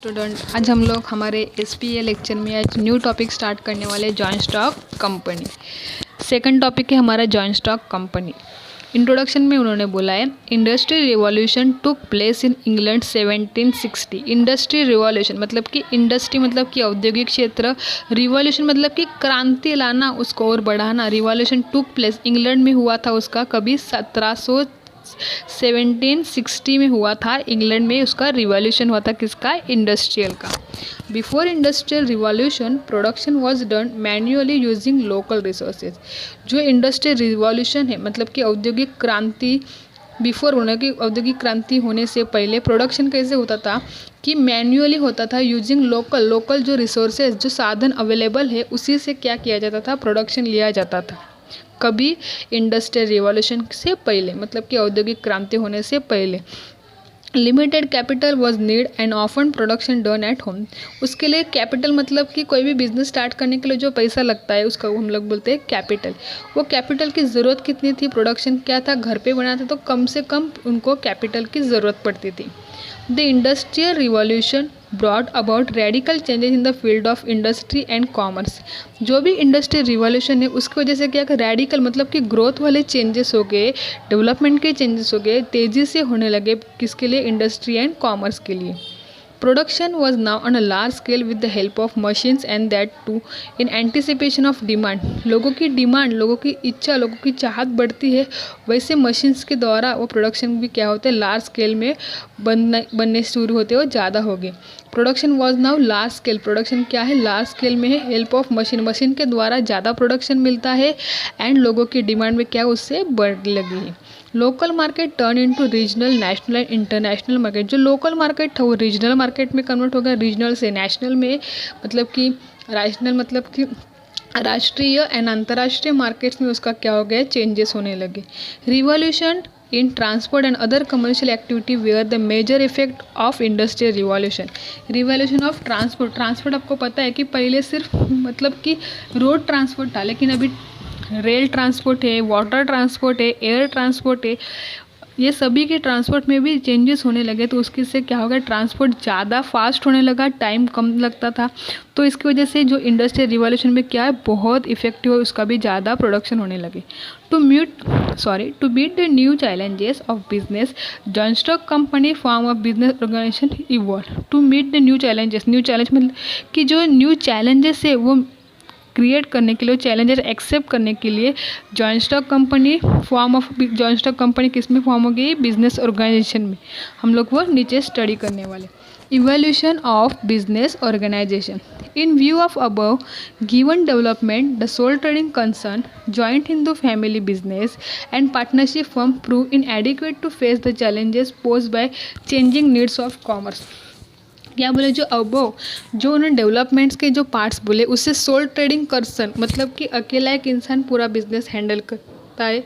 Student, आज हम लोग हमारे एसपीए लेक्चर में आज न्यू टॉपिक स्टार्ट करने वाले joint stock company. Second topic है हमारा जॉइंट स्टॉक कंपनी। इंट्रोडक्शन में उन्होंने बोला है industry revolution took place in England 1760। Industry revolution मतलब कि इंडस्ट्री मतलब कि औद्योगिक क्षेत्र, रिवॉल्यूशन मतलब कि क्रांति लाना, उसको और बढ़ाना। रिवॉल्यूशन टुक प्लेस इंग्लैंड में हुआ था, उसका कभी 1760 में हुआ था। इंग्लैंड में उसका रिवॉल्यूशन हुआ था, किसका? इंडस्ट्रियल का। Before industrial revolution production was done manually using local resources. जो इंडस्ट्रियल रिवॉल्यूशन है मतलब कि औद्योगिक क्रांति, बिफोर होने की औद्योगिक क्रांति होने से पहले प्रोडक्शन कैसे होता था कि मैन्युअली होता था यूजिंग लोकल जो रिसोर्सेज, जो साधन अवेलेबल है उसी से क्या किया जाता था, प्रोडक्शन लिया जाता था। कभी? इंडस्ट्रियल रिवॉल्यूशन से पहले मतलब कि औद्योगिक क्रांति होने से पहले। Limited capital was need and often production done at home. उसके लिए कैपिटल मतलब कि कोई भी बिजनेस स्टार्ट करने के लिए जो पैसा लगता है उसका हम लोग बोलते हैं कैपिटल। वो कैपिटल की ज़रूरत कितनी थी? प्रोडक्शन क्या था, घर पे बना था तो कम से कम उनको कैपिटल की ज़रूरत पड़ती थी। The industrial revolution broad about radical changes in the field of industry and commerce. जो भी इंडस्ट्रियल रिवॉल्यूशन है उसकी वजह से क्या रेडिकल मतलब कि ग्रोथ वाले चेंजेस हो गए, डेवलपमेंट के चेंजेस हो गए, तेज़ी से होने लगे। किसके लिए? इंडस्ट्री एंड कॉमर्स के लिए। Production was now on a large scale with the help of machines and that too in anticipation of demand। लोगों की डिमांड, लोगों की इच्छा, लोगों की चाहत बढ़ती है, वैसे मशीन्स के द्वारा वो प्रोडक्शन भी क्या होते हैं, लार्ज स्केल में बनने शुरू होते हैं, वो ज़्यादा हो गए। Production was now large scale. Production क्या है? लार्ज स्केल में है। हेल्प ऑफ मशीन, मशीन के द्वारा ज़्यादा प्रोडक्शन मिलता है एंड लोगों की डिमांड में क्या उससे बढ़ने लगी है। Local market turn into regional, national and international market. जो लोकल मार्केट था वो रीजनल मार्केट में कन्वर्ट हो गया, रीजनल से नेशनल में मतलब कि राशनल मतलब कि राष्ट्रीय एंड अंतर्राष्ट्रीय मार्केट्स में उसका क्या हो गया, चेंजेस होने लगे। Revolution in transport and other commercial activity were the major effect of industrial revolution. Revolution of transport, transport आपको पता है कि पहले सिर्फ मतलब कि रोड ट्रांसपोर्ट था, लेकिन अभी रेल ट्रांसपोर्ट है, वाटर ट्रांसपोर्ट है, एयर ट्रांसपोर्ट है। ये सभी के ट्रांसपोर्ट में भी चेंजेस होने लगे, तो उसके से क्या होगा, ट्रांसपोर्ट ज़्यादा फास्ट होने लगा, टाइम कम लगता था। तो इसकी वजह से जो इंडस्ट्रियल रिवॉल्यूशन में क्या है, बहुत इफेक्टिव है, उसका भी ज़्यादा प्रोडक्शन होने लगे। To beat the new challenges of business, joint stock company form of business organisation evolve. To meet the new challenges, new challenge मतलब कि जो न्यू चैलेंजेस है वो क्रिएट करने के लिए, चैलेंजर एक्सेप्ट करने के लिए joint stock company form of joint stock company किस में फॉर्म होगी, बिजनेस ऑर्गेनाइजेशन में। हम लोग वो नीचे स्टडी करने वाले। Evolution of business organisation in view of above given development the sole trading concern joint Hindu family business and partnership firm prove inadequate to face the challenges posed by changing needs of commerce. क्या बोले, जो above जो उन्होंने developments के जो parts बोले उससे soul trading concern मतलब कि अकेला एक इंसान पूरा बिजनेस हैंडल करता है।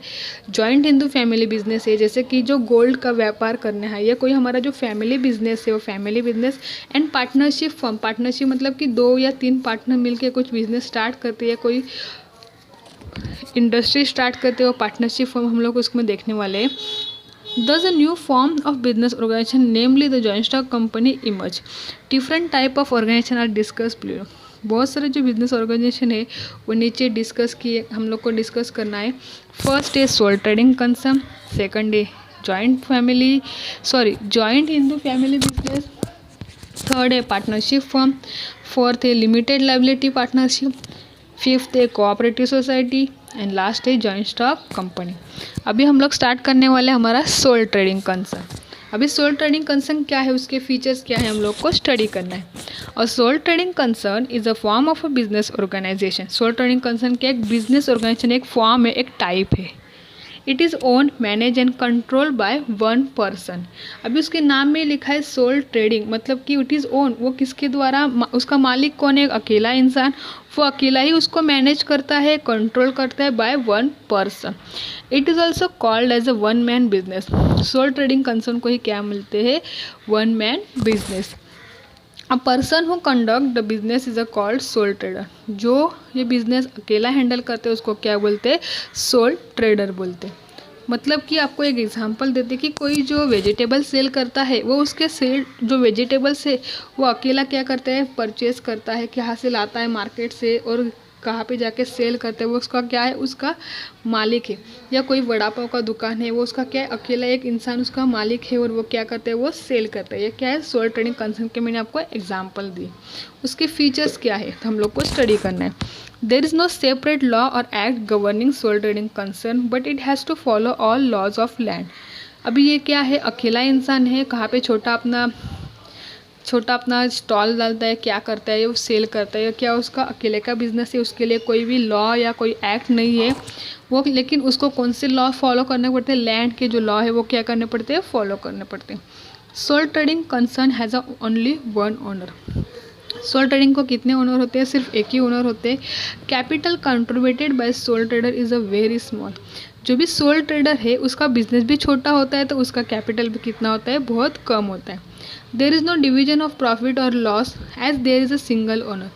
जॉइंट हिंदू फैमिली बिजनेस है, जैसे कि जो गोल्ड का व्यापार करना है या कोई हमारा जो फैमिली बिजनेस है वो family business and partnership firm. Partnership मतलब कि 2 या 3 पार्टनर मिलकर कुछ बिजनेस स्टार्ट करते हैं, कोई इंडस्ट्री स्टार्ट करते हो, पार्टनरशिप फर्म हम लोग उसमें देखने वाले हैं। Thus a new form of business organization, namely the joint stock company, emerge. Different type of organization are discussed below. बहुत सारे जो बिजनेस ऑर्गेनाइजेशन है वो नीचे डिस्कस किए, हम लोग को डिस्कस करना है। फर्स्ट है सोल ट्रेडिंग कंसर्न, सेकंड है joint Hindu family business, third है पार्टनरशिप फर्म, फोर्थ है लिमिटेड लाइबिलिटी पार्टनरशिप, फिफ्थ है कोऑपरेटिव सोसाइटी एंड लास्ट है जॉइंट स्टॉक कंपनी। अभी हम लोग स्टार्ट करने वाले हमारा सोल ट्रेडिंग कंसर्न। अभी सोल ट्रेडिंग कंसर्न क्या है, उसके फीचर्स क्या है, हम लोग को स्टडी करना है। और sole trading concern is a form of a business organisation. Sole trading concern क्या, एक बिजनेस ऑर्गेनाइजेशन, एक फॉर्म है, एक टाइप है। It is own, manage and control by one person. अभी उसके नाम में लिखा है सोल ट्रेडिंग मतलब कि इट इज़ ओन, वो किसके द्वारा, उसका मालिक कौन है, अकेला इंसान, वो अकेला ही उसको मैनेज करता है, कंट्रोल करता है by one person. It is also called as a one man business. Sole trading concern को ही क्या मिलते हैं, one man business. A person who conduct the business is a called sole trader. जो ये बिजनेस अकेला हैंडल करते हैं उसको क्या बोलते हैं, सोल ट्रेडर बोलते हैं। मतलब कि आपको एक एग्जांपल देते कि कोई जो वेजिटेबल सेल करता है वो उसके सेल जो वेजिटेबल्स है वो अकेला क्या करता है, परचेस करता है, कहाँ से लाता है मार्केट से और कहाँ पे जाके सेल करते हैं वो उसका क्या है, उसका मालिक है। या कोई वड़ा पाव का दुकान है वो उसका क्या है, अकेला एक इंसान उसका मालिक है और वो क्या करते हैं, वो सेल करते हैं। ये क्या है, सोल ट्रेडिंग कंसर्न के मैंने आपको एग्जांपल दी। उसके फीचर्स क्या है तो हम लोग को स्टडी करना है। There is no separate law और act governing sole trading concern but it has to follow all laws of land. अभी ये क्या है, अकेला इंसान है, कहाँ पे छोटा अपना स्टॉल डालता है, क्या करता है, वो सेल करता है, क्या उसका अकेले का बिजनेस है, उसके लिए कोई भी लॉ या कोई एक्ट नहीं है वो, लेकिन उसको कौन से लॉ फॉलो करने पड़ते हैं, लैंड के जो लॉ है वो क्या करने पड़ते हैं, फॉलो करने पड़ते हैं। Sole trading concern has a only one owner. Sole trading को कितने ओनर होते हैं, सिर्फ एक ही ओनर होते हैं। Capital contributed bye sole trader is a very small. जो भी सोल ट्रेडर है उसका बिजनेस भी छोटा होता है तो उसका कैपिटल भी कितना होता है, बहुत कम होता है। There is no division of profit और loss as there is a single owner.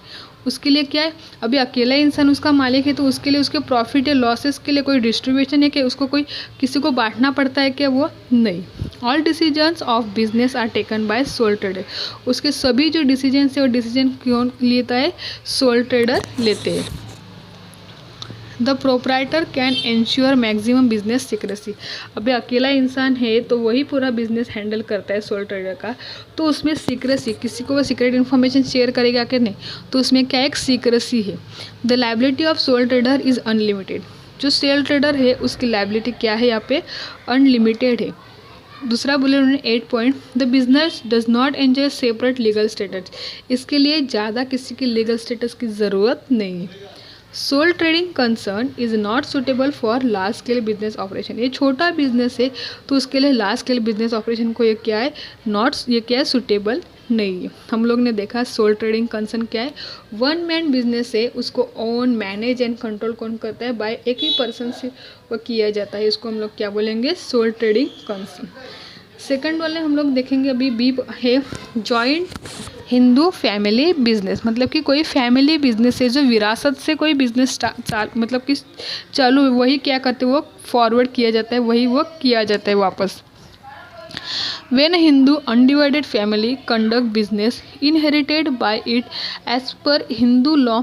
उसके लिए क्या है, अभी अकेला इंसान उसका मालिक है तो उसके लिए उसके प्रॉफिट या लॉसेस के लिए कोई डिस्ट्रीब्यूशन है कि उसको कोई किसी को बांटना पड़ता है क्या, वो नहीं। All decisions of business are taken by sole trader. उसके सभी जो डिसीजंस है वो डिसीजन कौन लेता है, सोल ट्रेडर लेते हैं। The proprietor can ensure maximum business secrecy. अभी अकेला इंसान है तो वही पूरा बिजनेस हैंडल करता है सोल ट्रेडर का, तो उसमें सीक्रेसी, किसी को वो सीक्रेट इन्फॉर्मेशन शेयर करेगा कि नहीं, तो उसमें क्या एक सीक्रेसी है। The liability of soul trader is unlimited. जो सोल ट्रेडर है उसकी लायबिलिटी क्या है, यहाँ पे अनलिमिटेड है। दूसरा बोले उन्होंने 8 point, the business does not enjoy separate legal status. इसके लिए ज़्यादा किसी की लीगल स्टेटस की ज़रूरत नहीं है। Sole trading concern is not suitable for large scale business operation. ये छोटा बिजनेस है तो उसके लिए लार्ज स्केल बिजनेस ऑपरेशन को ये क्या है, ये क्या है, सुटेबल नहीं है। हम लोग ने देखा सोल ट्रेडिंग कंसर्न क्या है, वन मैन बिजनेस है, उसको ओन मैनेज एंड कंट्रोल कौन करता है, बाय एक ही पर्सन से वो किया जाता है। इसको हम लोग क्या बोलेंगे, सोल ट्रेडिंग कंसर्न। सेकंड वाले हम लोग देखेंगे अभी बी है जॉइंट हिंदू फैमिली बिजनेस। मतलब कि कोई फैमिली बिजनेस है जो विरासत से कोई बिजनेस मतलब कि चालू, वही क्या करते हैं, वो फॉरवर्ड किया जाता है, वही वो किया जाता है वापस। When a Hindu undivided family conduct business inherited by it as per Hindu law,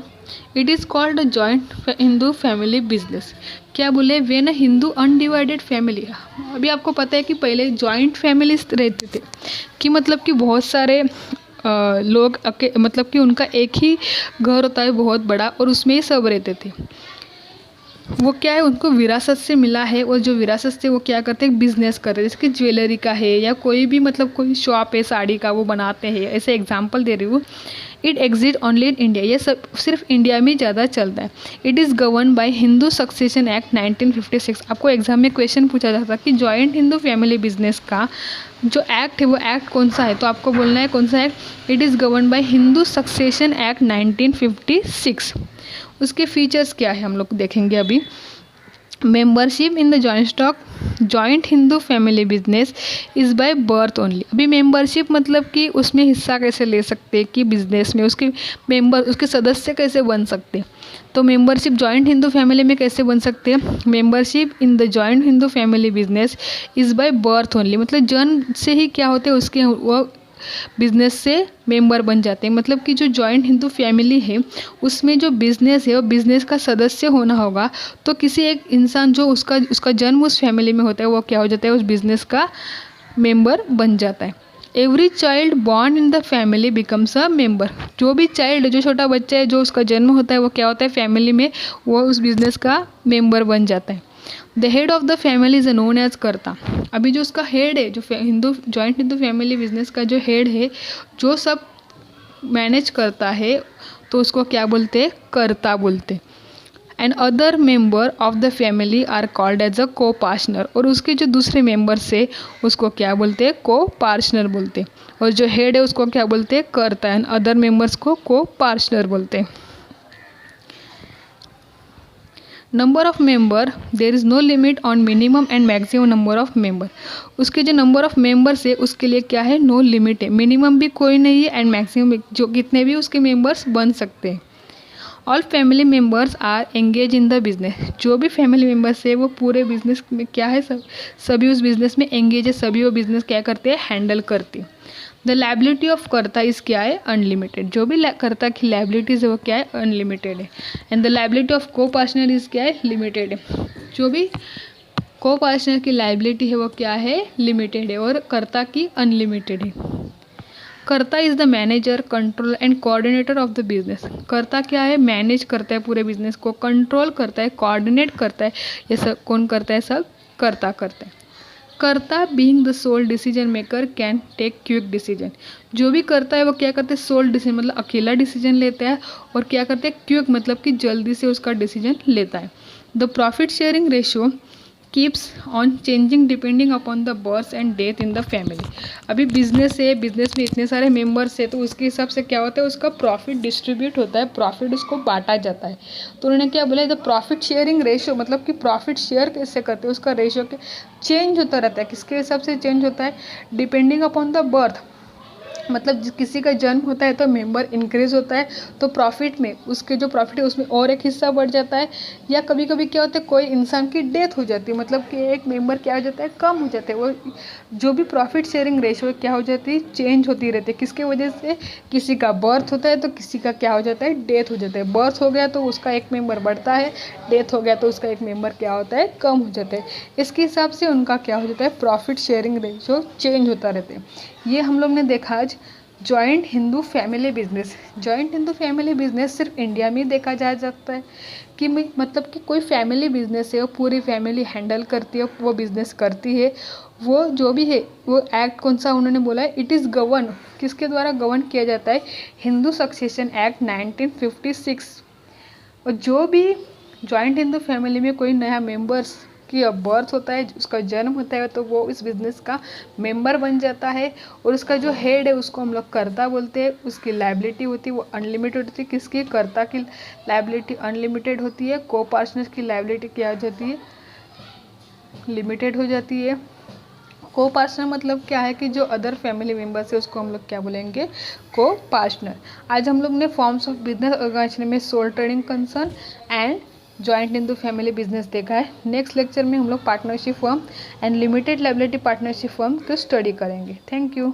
it is called a joint Hindu family business. क्या बोले, when a Hindu undivided family. अभी आपको पता है कि पहले जॉइंट फैमिलीज रहते थे, कि मतलब कि बहुत सारे लोग मतलब कि उनका एक ही घर होता है बहुत बड़ा और उसमें ही सब रहते थे। वो क्या है, उनको विरासत से मिला है और जो विरासत से वो क्या करते हैं, बिजनेस करते हैं। जैसे कि ज्वेलरी का है या कोई भी मतलब कोई शॉप है साड़ी का, वो बनाते हैं। ऐसे एग्जांपल दे रही हूँ। It exist only in India. ये सब सिर्फ इंडिया में ज़्यादा चलता है। It is govern by Hindu succession act 1956। आपको एग्जाम में क्वेश्चन पूछा जाता है कि जॉइंट हिंदू फैमिली बिजनेस का जो एक्ट है वो एक्ट कौन सा है, तो आपको बोलना है कौन सा act. It is govern by Hindu succession act 1956। उसके फीचर्स क्या है हम लोग देखेंगे अभी। Membership in the joint Hindu family business is by birth only. अभी मेंबरशिप मतलब कि उसमें हिस्सा कैसे ले सकते हैं, कि बिजनेस में उसके सदस्य कैसे बन सकते हैं। तो मेंबरशिप जॉइंट हिंदू फैमिली में कैसे बन सकते हैं, membership in the joint Hindu family business is by birth only. मतलब जन्म से ही क्या होते हैं, उसके वो बिजनेस से मेंबर बन जाते हैं। मतलब कि जो जॉइंट हिंदू फैमिली है उसमें जो बिजनेस है वो बिजनेस का सदस्य होना होगा, तो किसी एक इंसान जो उसका जन्म उस फैमिली में होता है वो क्या हो जाता है, उस बिजनेस का मेंबर बन जाता है। Every child born in the family becomes a member. जो भी चाइल्ड, जो छोटा बच्चा है, जो उसका जन्म होता है वो क्या होता है, फैमिली में वो उस बिजनेस का मेंबर बन जाता है। The head of the family is known as karta. अभी जो उसका हेड है, जो जॉइंट हिंदू फैमिली बिजनेस का जो हेड है, जो सब मैनेज करता है, तो उसको क्या बोलते हैं, कर्ता बोलते। And other member of the family are called as a copartner. और उसके जो दूसरे मेंबर्स है उसको क्या बोलते हैं, को पार्टनर बोलते। और जो हेड है उसको क्या बोलते हैं, कर्ता। एंड अदर मेंबर्स को पार्टनर बोलते हैं। Number of member, there is no limit on minimum and maximum number of member. उसके जो नंबर ऑफ मेंबर्स है उसके लिए क्या है, नो लिमिट है। मिनिमम भी कोई नहीं है एंड मैक्सिमम जो कितने भी उसके मेंबर्स बन सकते हैं। All family members are engage in the business. जो भी फैमिली मेम्बर्स है वो पूरे बिजनेस में क्या है, सभी उस बिजनेस में एंगेज है, सभी वो बिजनेस क्या करते हैं, हैंडल करते हैं। द लाइबिलिटी ऑफ कर्ता इज क्या है, अनलिमिटेड। जो भी कर्ता की लाइबिलिटीज है वो क्या है, अनलिमिटेड है। एंड द लाइबिलिटी ऑफ को पार्टनर इज क्या है, लिमिटेड है। जो भी को पार्टनर की लाइबिलिटी है वो क्या है, लिमिटेड है, और कर्ता की अनलिमिटेड है। कर्ता is the manager, control and coordinator of the business. कर्ता क्या है, मैनेज करता है पूरे बिजनेस को, कंट्रोल करता है, कोऑर्डिनेट करता है। ये सब कौन करता है, सब कर्ता करता है। Karta being the sole decision maker can take quick decision. जो भी करता है वो क्या करते हैं, सोल डिसीजन मतलब अकेला डिसीजन लेता है, और क्या करते हैं, क्विक मतलब कि जल्दी से उसका डिसीजन लेता है। The profit sharing ratio keeps on changing depending upon the birth and death in the family. अभी बिजनेस है, बिजनेस में इतने सारे मेंबर्स है, तो उसके हिसाब से क्या होता है, उसका प्रॉफिट डिस्ट्रीब्यूट होता है, प्रॉफिट उसको बांटा जाता है। तो उन्होंने क्या बोला, द प्रॉफिट शेयरिंग रेशियो मतलब कि प्रॉफिट शेयर कैसे करते हैं, उसका रेशियो के चेंज होता रहता है। किसके हिसाब से चेंज होता है, डिपेंडिंग अपॉन द बर्थ, मतलब किसी का जन्म होता है तो मेंबर इंक्रीज होता है, तो प्रॉफिट में उसके जो प्रॉफिट है उसमें और एक हिस्सा बढ़ जाता है। या कभी कभी क्या होता है, कोई इंसान की डेथ हो जाती है, मतलब कि एक मेंबर क्या हो जाता है, कम हो जाता है। वो जो भी प्रॉफिट शेयरिंग रेशियो क्या हो जाती है, चेंज होती रहती है। किसके वजह से, किसी का बर्थ होता है तो किसी का क्या हो जाता है, डेथ हो जाता है। बर्थ हो गया तो उसका एक मेंबर बढ़ता है, डेथ हो गया तो उसका एक मेंबर क्या होता है, कम हो जाता है। इसके हिसाब से उनका क्या हो जाता है, प्रॉफिट शेयरिंग रेशियो चेंज होता रहता है। ये हम लोग ने देखा आज joint Hindu family business. Joint Hindu family business सिर्फ इंडिया में ही देखा जा सकता है, कि मतलब कि कोई फैमिली बिजनेस है, वो पूरी फैमिली हैंडल करती है, वो बिजनेस करती है। वो जो भी है, वो एक्ट कौन सा उन्होंने बोला है, इट इज़ गवर्न, किसके द्वारा गवर्न किया जाता है, हिंदू सक्सेशन एक्ट 1956। और जो भी जॉइंट हिंदू फैमिली में कोई नया मेंबर्स की बर्थ होता है, उसका जन्म होता है, तो वो इस बिजनेस का मेंबर बन जाता है। और उसका जो हेड है उसको हम लोग कर्ता बोलते हैं। उसकी लाइबिलिटी होती है वो अनलिमिटेड होती है। किसकी, कर्ता की लाइबिलिटी अनलिमिटेड होती है, को पार्टनर की लाइबिलिटी क्या हो जाती है, लिमिटेड हो जाती है। को पार्टनर मतलब क्या है, कि जो अदर फैमिली मेंबर्स है उसको हम लोग क्या बोलेंगे, को पार्टनर। आज हम लोग ने फॉर्म्स ऑफ बिजनेस ऑर्गेनाइजेशन में sole trading concern and joint Hindu family business देखा है। नेक्स्ट लेक्चर में हम लोग partnership firm and limited liability partnership firm को स्टडी करेंगे। Thank you.